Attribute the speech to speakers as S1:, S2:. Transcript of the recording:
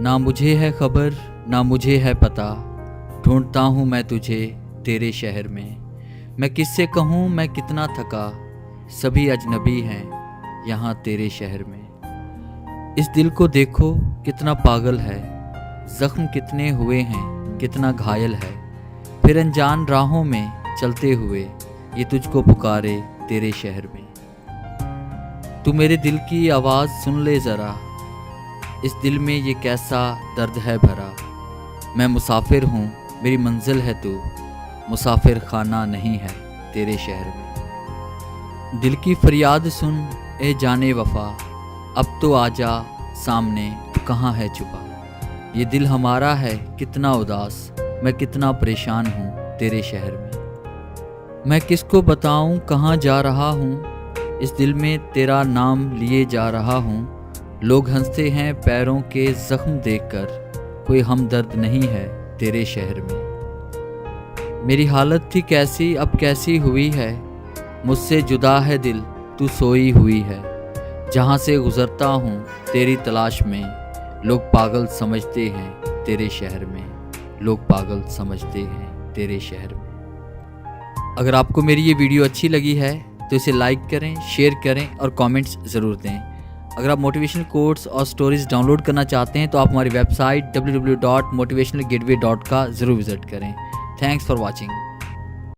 S1: ना मुझे है खबर ना मुझे है पता, ढूंढता हूँ मैं तुझे तेरे शहर में। मैं किससे कहूँ मैं कितना थका, सभी अजनबी हैं यहाँ तेरे शहर में। इस दिल को देखो कितना पागल है, ज़ख्म कितने हुए हैं कितना घायल है। फिर अनजान राहों में चलते हुए ये तुझको पुकारे तेरे शहर में। तू मेरे दिल की आवाज़ सुन ले ज़रा, इस दिल में ये कैसा दर्द है भरा। मैं मुसाफिर हूँ मेरी मंजिल है तू, मुसाफिर खाना नहीं है तेरे शहर में। दिल की फरियाद सुन ए जाने वफ़ा, अब तो आजा सामने तू कहाँ है छुपा। ये दिल हमारा है कितना उदास, मैं कितना परेशान हूँ तेरे शहर में। मैं किसको बताऊँ कहाँ जा रहा हूँ, इस दिल में तेरा नाम लिए जा रहा हूँ। लोग हंसते हैं पैरों के ज़ख्म देखकर, कोई हमदर्द नहीं है तेरे शहर में। मेरी हालत थी कैसी अब कैसी हुई है, मुझसे जुदा है दिल तू सोई हुई है। जहाँ से गुज़रता हूँ तेरी तलाश में, लोग पागल समझते हैं तेरे शहर में, लोग पागल समझते हैं तेरे शहर में। अगर आपको मेरी ये वीडियो अच्छी लगी है तो इसे लाइक करें, शेयर करें और कमेंट्स ज़रूर दें। अगर आप मोटिवेशनल कोट्स और स्टोरीज डाउनलोड करना चाहते हैं तो आप हमारी वेबसाइट www.motivationalgateway.ca ज़रूर विज़िट करें। Thanks for watching.